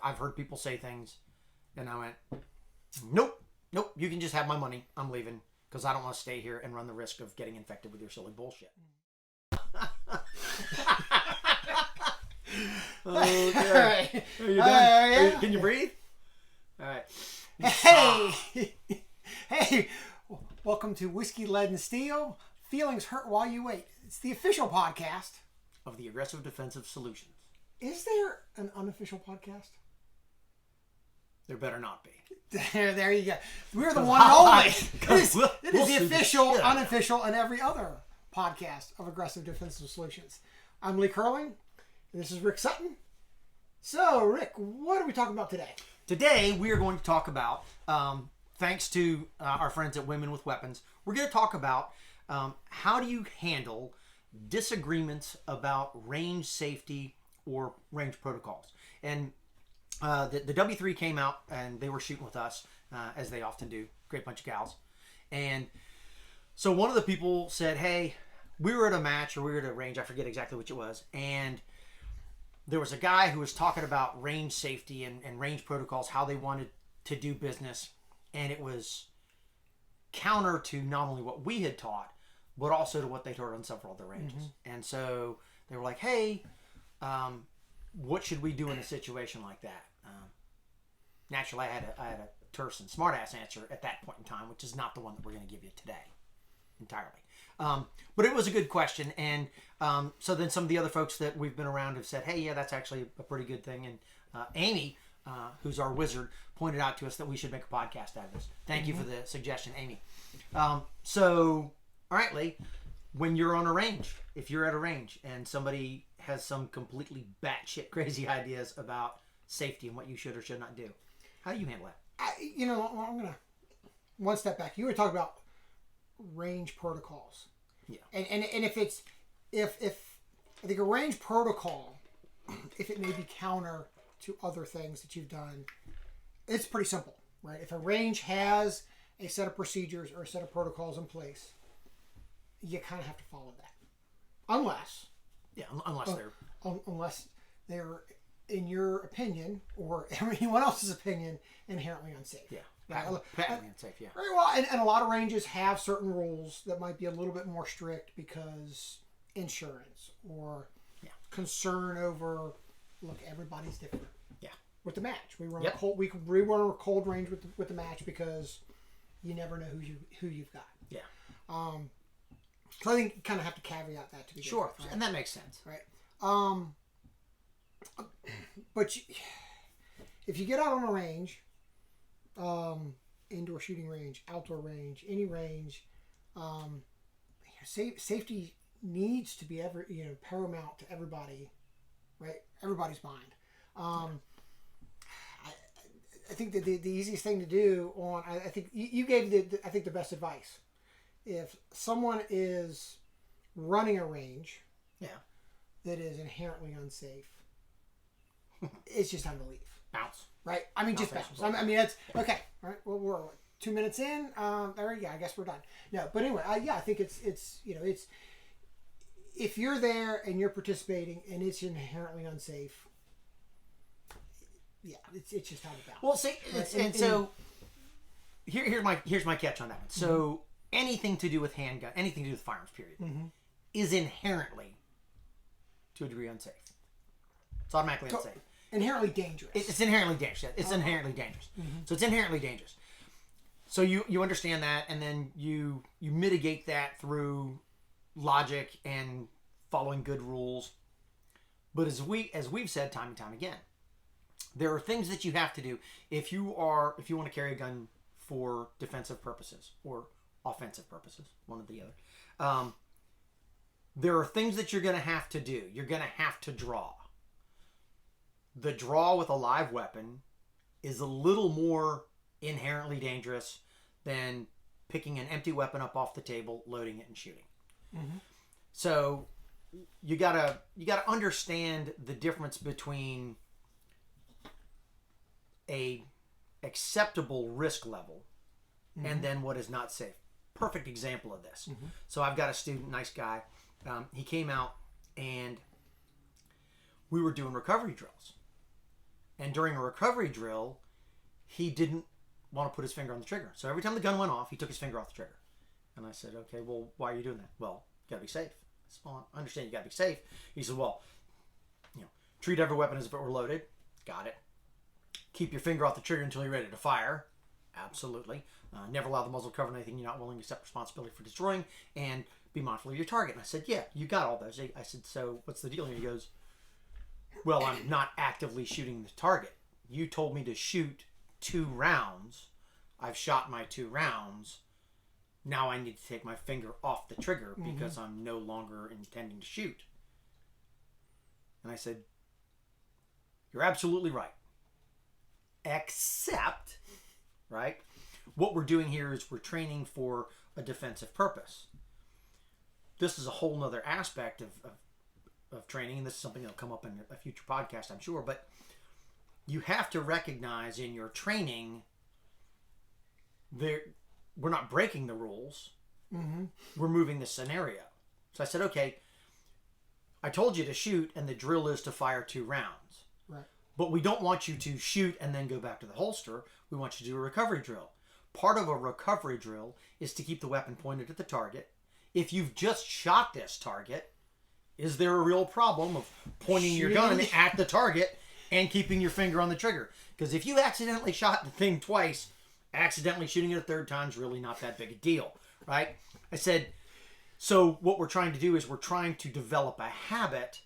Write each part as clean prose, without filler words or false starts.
I've heard people say things, and I went, nope, you can just have my money. I'm leaving because I don't want to stay here and run the risk of getting infected with your silly bullshit. Okay. All right. Are you done? Yeah. Can you breathe? All right. Hey, welcome to Whiskey, Lead, and Steel. Feelings hurt while you wait. It's the official podcast of the Aggressive Defensive Solutions. Is there an unofficial podcast? There better not be. There you go. We're the one and only. It is the official, unofficial, and every other podcast of Aggressive Defensive Solutions. I'm Lee Curling. This is Rick Sutton. So, Rick, what are we talking about today? Today, we are going to talk about, thanks to our friends at Women with Weapons, we're going to talk about how do you handle disagreements about range safety or range protocols. And the W3 came out and they were shooting with us, as they often do. Great bunch of gals. And so one of the people said, hey, we were at a match or we were at a range, I forget exactly which it was, and there was a guy who was talking about range safety and range protocols, how they wanted to do business, and it was counter to not only what we had taught, but also to what they'd heard on several other ranges. Mm-hmm. And so they were like, hey, what should we do in a situation like that? Naturally, I had a terse and smart-ass answer at that point in time, which is not the one that we're going to give you today entirely. But it was a good question, and so then some of the other folks that we've been around have said, hey, yeah, that's actually a pretty good thing. And Amy, who's our wizard, pointed out to us that we should make a podcast out of this. Thank you for the suggestion, Amy. So, all right, Lee, when you're on a range, if you're at a range and somebody has some completely batshit crazy ideas about safety and what you should or should not do, how do you handle that? I'm going to one step back. You were talking about range protocols. Yeah. And if I think a range protocol, if it may be counter to other things that you've done, it's pretty simple, right? If a range has a set of procedures or a set of protocols in place, you kind of have to follow that. Unless they're, in your opinion, or anyone else's opinion, inherently unsafe. Yeah. Patently unsafe, yeah. Very well, and a lot of ranges have certain rules that might be a little bit more strict because insurance or concern over, look, everybody's different. Yeah. With the match, we run a cold range with the match because you never know who you've got. Yeah. So I think you kind of have to caveat that to be sure, right? And that makes sense, right? But if you get out on a range, indoor shooting range, outdoor range, any range, safety needs to be paramount to everybody, right? Everybody's mind. I think that the easiest thing to do I think you gave the best advice. If someone is running a range, that is inherently unsafe, it's just time to leave. Bounce. Right? I mean, just bounce. I mean, that's okay. All right. Well, we're 2 minutes in. There you go. I guess we're done. No, but anyway, I think it's if you're there and you're participating and it's inherently unsafe, it's just time to bounce. Well, see, right? So here's my catch on that one. So anything to do with handgun, anything to do with firearms, period, is inherently, to a degree, unsafe. It's automatically unsafe. Inherently dangerous. It's inherently dangerous. It's inherently dangerous. So it's inherently dangerous. So you understand that, and then you mitigate that through logic and following good rules. But as we've said time and time again, there are things that you have to do if you want to carry a gun for defensive purposes or offensive purposes, one or the other. There are things that you're going to have to do. You're going to have to draw. The draw with a live weapon is a little more inherently dangerous than picking an empty weapon up off the table, loading it, and shooting. So you gotta understand the difference between a acceptable risk level and then what is not safe. Perfect example of this. So I've got a student, nice guy. He came out and we were doing recovery drills. And during a recovery drill, he didn't want to put his finger on the trigger. So every time the gun went off, he took his finger off the trigger. And I said, okay, well, why are you doing that? Well, you got to be safe. I said, well, I understand you got to be safe. He said, well, treat every weapon as if it were loaded. Got it. Keep your finger off the trigger until you're ready to fire. Absolutely. Never allow the muzzle to cover anything you're not willing to accept responsibility for destroying. And be mindful of your target. And I said, yeah, you got all those. I said, so what's the deal here? He goes, well, I'm not actively shooting the target. You told me to shoot 2 rounds. I've shot my 2 rounds. Now I need to take my finger off the trigger because I'm no longer intending to shoot. And I said, you're absolutely right. Except, right, what we're doing here is we're training for a defensive purpose. This is a whole nother aspect of training, and this is something that'll come up in a future podcast, I'm sure, but you have to recognize in your training we're not breaking the rules. We're moving the scenario. So I said, okay, I told you to shoot, and the drill is to fire 2 rounds. Right. But we don't want you to shoot and then go back to the holster. We want you to do a recovery drill. Part of a recovery drill is to keep the weapon pointed at the target. If you've just shot this target, is there a real problem of pointing your gun at the target and keeping your finger on the trigger? Because if you accidentally shot the thing twice, accidentally shooting it a 3rd time is really not that big a deal, right? I said, so what we're trying to do is we're trying to develop a habit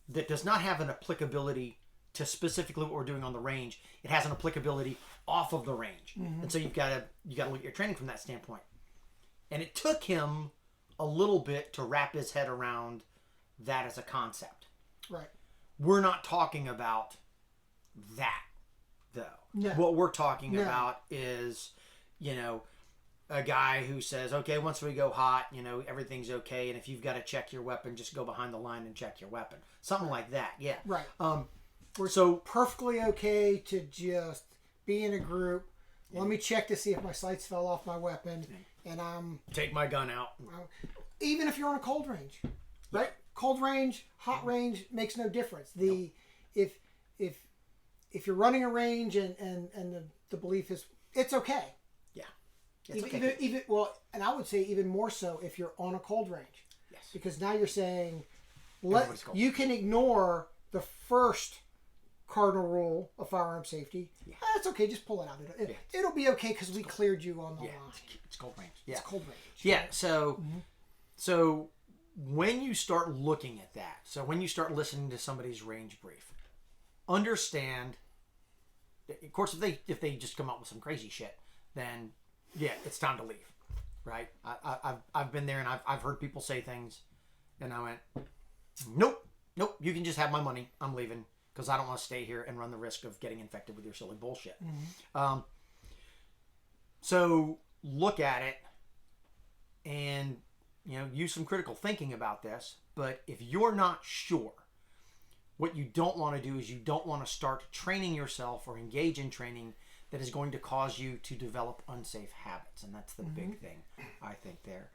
that does not have an applicability to specifically what we're doing on the range. It has an applicability off of the range. And so you've got to look at your training from that standpoint. And it took him a little bit to wrap his head around that as a concept. Right. We're not talking about that, though. No. What we're talking about is, a guy who says, okay, once we go hot, everything's okay. And if you've got to check your weapon, just go behind the line and check your weapon. Something like that. Yeah. Right. We're so perfectly okay to just be in a group. Let me check to see if my sights fell off my weapon, and I'm take my gun out. Even if you're on a cold range, right? Cold range, hot range makes no difference. If you're running a range and the belief is it's okay. Yeah. And I would say even more so if you're on a cold range. Yes. Because now you're saying you can ignore the first cardinal rule of firearm safety. Yeah. It's okay, just pull it out. It'll be okay because we cleared you on the line. It's cold range. Yeah. It's cold range. Yeah. So when you start looking at that, so when you start listening to somebody's range brief, understand. Of course, if they just come up with some crazy shit, then it's time to leave, right? I've been there and I've heard people say things, and I went, nope, you can just have my money. I'm leaving because I don't want to stay here and run the risk of getting infected with your silly bullshit. So look at it and use some critical thinking about this. But if you're not sure, what you don't want to do is you don't want to start training yourself or engage in training that is going to cause you to develop unsafe habits. And that's the big thing, I think, there.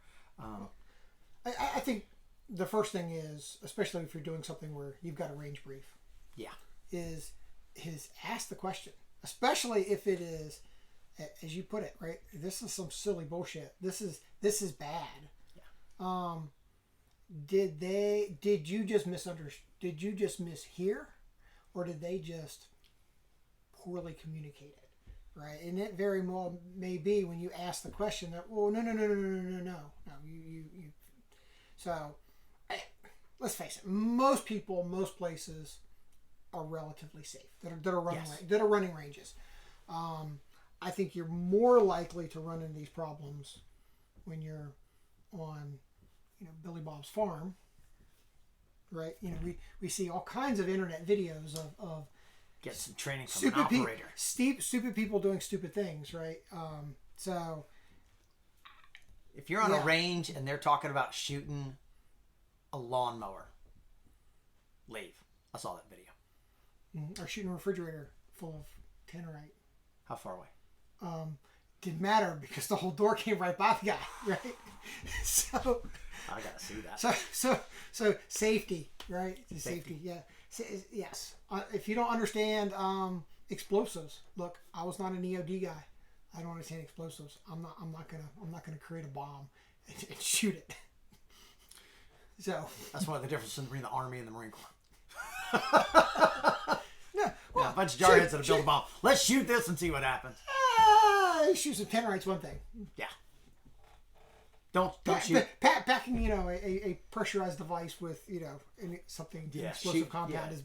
I think the first thing is, especially if you're doing something where you've got a range brief, is ask the question. Especially if it is, as you put it, right? This is some silly bullshit. This is bad. Yeah. Did you just misunderstand? Did you just mishear, or did they just poorly communicate it, right? And it very well may be when you ask the question that, well, no, you. So, let's face it. Most people, most places, are relatively safe. That are running ranges. I think you're more likely to run into these problems when you're on, Billy Bob's farm. Right, we see all kinds of internet videos of get some training from an operator. Stupid people doing stupid things, right? So if you're on a range and they're talking about shooting a lawnmower, leave. I saw that video. Or shooting a refrigerator full of tannerite. How far away? Didn't matter because the whole door came right by the guy, right? So I gotta see that. So safety, right? Safety, yeah. Yes. If you don't understand explosives, look, I was not an EOD guy. I don't understand explosives. I'm not gonna create a bomb and shoot it. So that's one of the differences between the Army and the Marine Corps. No, well, a bunch of jarheads that build a bomb. Let's shoot this and see what happens. Shoot some pinright's one thing. Yeah. Don't shoot. Packing, a pressurized device with, something explosive compound is.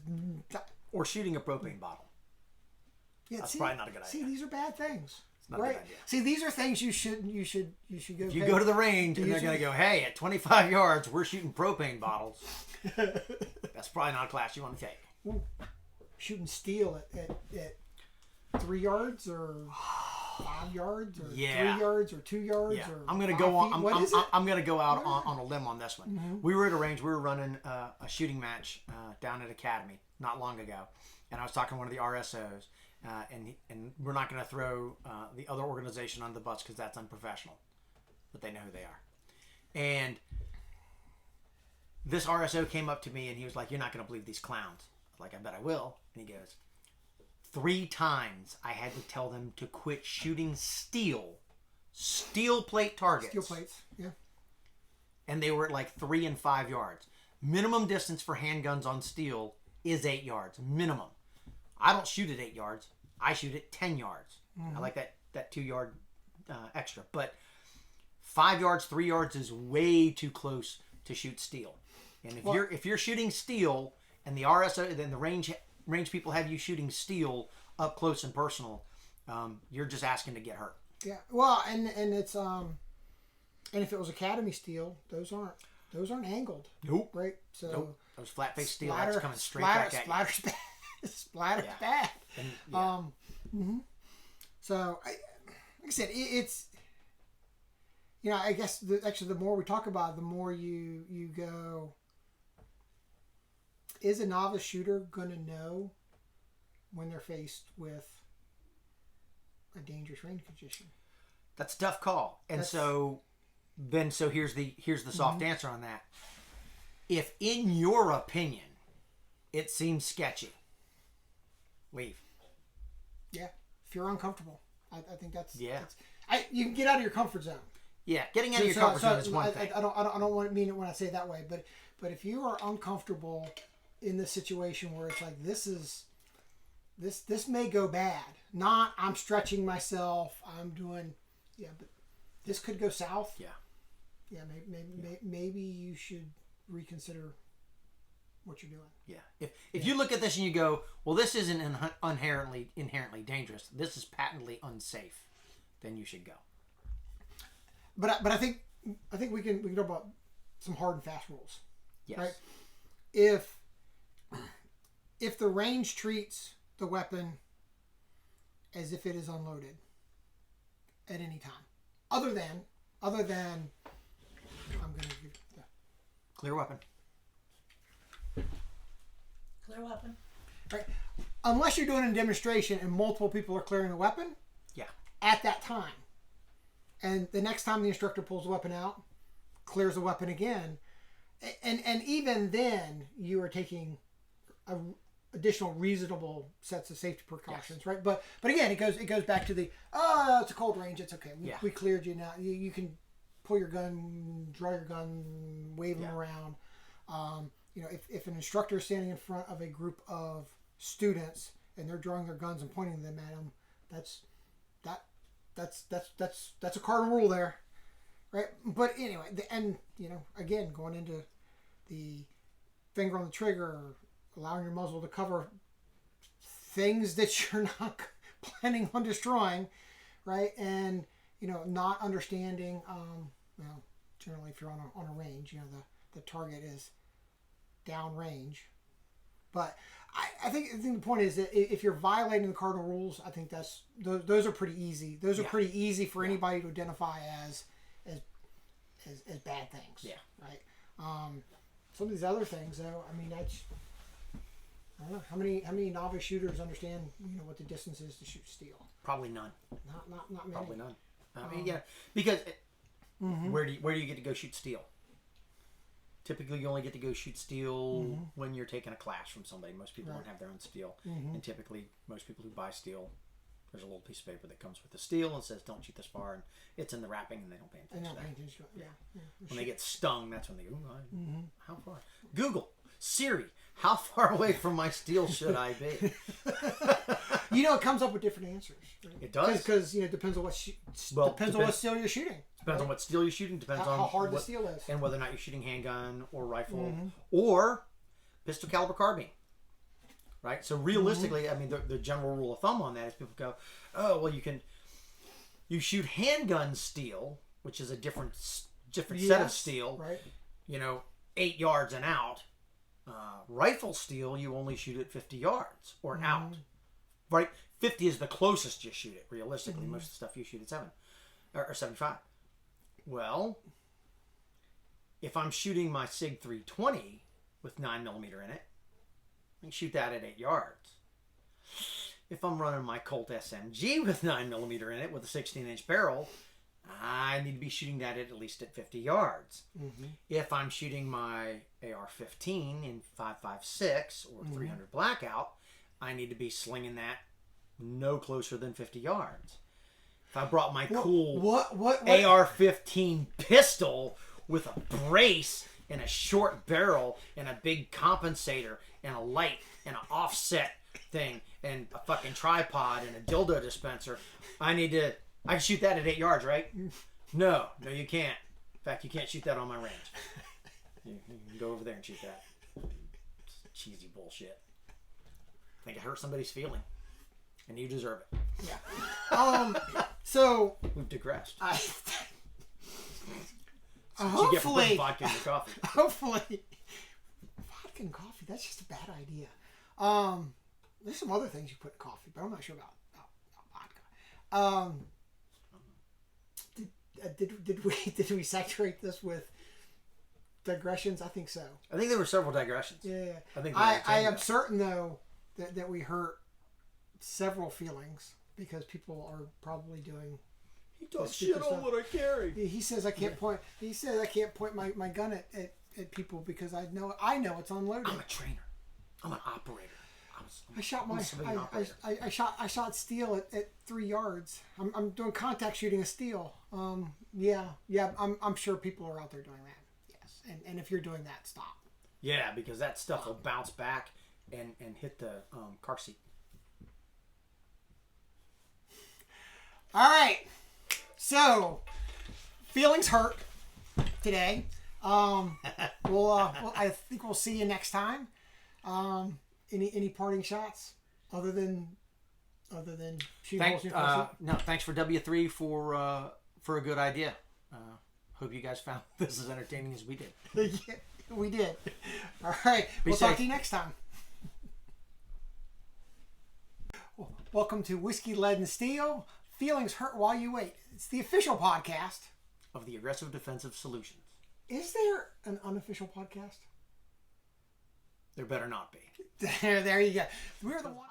Or shooting a propane bottle. Yeah, that's probably not a good idea. See, these are bad things. It's not a good idea. See, these are things you should go. If you go to the range and they're going to go, hey, at 25 yards, we're shooting propane bottles. That's probably not a class you want to take. Ooh. Shooting steel at 3 yards or 5 yards or 3 yards or 2 yards or I'm going to go on. I'm going to go out on a limb on this one. Mm-hmm. We were at a range. We were running a shooting match down at Academy not long ago, and I was talking to one of the RSOs, and we're not going to throw the other organization on the bus because that's unprofessional, but they know who they are. And this RSO came up to me and he was like, "You're not going to believe these clowns." I was like, "I bet I will." And he goes, 3 times I had to tell them to quit shooting steel plate targets. Steel plates, yeah. And they were at like 3 and 5 yards. Minimum distance for handguns on steel is 8 yards. Minimum. I don't shoot at 8 yards. I shoot at 10 yards. Mm-hmm. I like that 2 yard extra. But 5 yards, 3 yards is way too close to shoot steel. And if you're shooting steel and the RSO, then the range people have you shooting steel up close and personal, you're just asking to get hurt. Yeah. Well, and it's and if it was Academy steel, those aren't angled. Nope. Right. So nope. Those flat face steel, that's coming straight back at you. Splatter's bad. Mm-hmm. So, like I said, it's I guess actually the more we talk about it, the more you go. Is a novice shooter going to know when they're faced with a dangerous range condition? That's a tough call. And so here's the soft answer on that. If in your opinion it seems sketchy, leave. Yeah. If you're uncomfortable. I think that's you can get out of your comfort zone. Yeah, getting out of your comfort zone is one thing. I don't want to mean it when I say it that way, but if you are uncomfortable in this situation where it's like this may go bad. Not I'm stretching myself. I'm doing but this could go south. Yeah. Yeah, maybe you should reconsider what you're doing. Yeah. If you look at this and you go, well, this isn't inherently dangerous. This is patently unsafe. Then you should go. But I think we can talk about some hard and fast rules. Yes. Right? If the range treats the weapon as if it is unloaded at any time, other than I'm going to give clear weapon. Clear weapon. Right. Unless you're doing a demonstration and multiple people are clearing the weapon. Yeah. At that time. And the next time the instructor pulls the weapon out, clears the weapon again, and even then you are taking additional reasonable sets of safety precautions, right? But again, it goes back to the it's a cold range, it's okay. We cleared you now. You can pull your gun, draw your gun, wave them around. If an instructor is standing in front of a group of students and they're drawing their guns and pointing them at them, that's a cardinal rule there, right? But anyway, again, going into the finger on the trigger, allowing your muzzle to cover things that you're not planning on destroying, right? And not understanding, generally if you're on a range, the target is downrange. But I think the point is that if you're violating the cardinal rules, I think those are pretty easy. Those are pretty easy for anybody to identify as bad things. Yeah. Right. Some of these other things, though, I mean, I don't know how many novice shooters understand what the distance is to shoot steel. Probably none. Not many. Probably none. I mean, because where do you get to go shoot steel? Typically, you only get to go shoot steel when you're taking a class from somebody. Most people don't have their own steel. And typically, most people who buy steel, there's a little piece of paper that comes with the steel and says, don't shoot this far. And it's in the wrapping, and they don't pay attention to that. When they get stung, that's when they go, how far? Google, Siri, how far away from my steel should I be? It comes up with different answers. Right? It does. Because, it depends on what steel you're shooting. Depends on what steel you're shooting. Depends on how hard the steel is. And whether or not you're shooting handgun or rifle or pistol caliber carbine. Right? So realistically, I mean, the general rule of thumb on that is people go, oh, well, you shoot handgun steel, which is a different set of steel, right? 8 yards and out. Rifle steel, you only shoot at 50 yards or out. Right? 50 is the closest you shoot it, realistically. Most of the stuff you shoot at 7 or 75. Well, if I'm shooting my SIG 320 with 9mm in it, I can shoot that at 8 yards. If I'm running my Colt SMG with 9mm in it with a 16-inch barrel, I need to be shooting that at least at 50 yards. If I'm shooting my AR-15 in 5.56 or 300 blackout, I need to be slinging that no closer than 50 yards. If I brought my cool AR-15 pistol with a brace and a short barrel and a big compensator and a light and an offset thing and a fucking tripod and a dildo dispenser, I can shoot that at 8 yards, right? No, you can't. In fact, you can't shoot that on my range. You can go over there and shoot that. It's cheesy bullshit. I think it hurt somebody's feeling, and you deserve it. Yeah. So we've digressed. Hopefully, you get for putting vodka in your coffee. Hopefully, vodka in coffee. That's just a bad idea. There's some other things you put in coffee, but I'm not sure about vodka. Did we saturate this with digressions? I think so. I think there were several digressions. Yeah. I am certain though that we hurt several feelings because people are probably doing. He talks shit on what I carry. He says I can't point. He says I can't point my gun at people because I know it's unloaded. I'm a trainer. I'm an operator. I shot steel at 3 yards. I'm doing contact shooting of steel. I'm sure people are out there doing that. Yes, and if you're doing that, stop. Yeah, because that stuff will bounce back and hit the car seat. All right, so feelings hurt today. I think we'll see you next time. Any parting shots other than shooting holes in your car seat? No, thanks for W3 for a good idea. Hope you guys found this as entertaining as we did. Yeah, we did. All right, we'll talk to you next time. Welcome to Whiskey, Lead, and Steel. Feelings hurt while you wait. It's the official podcast of the Aggressive Defensive Solutions. Is there an unofficial podcast? There better not be. There you go. We're the one.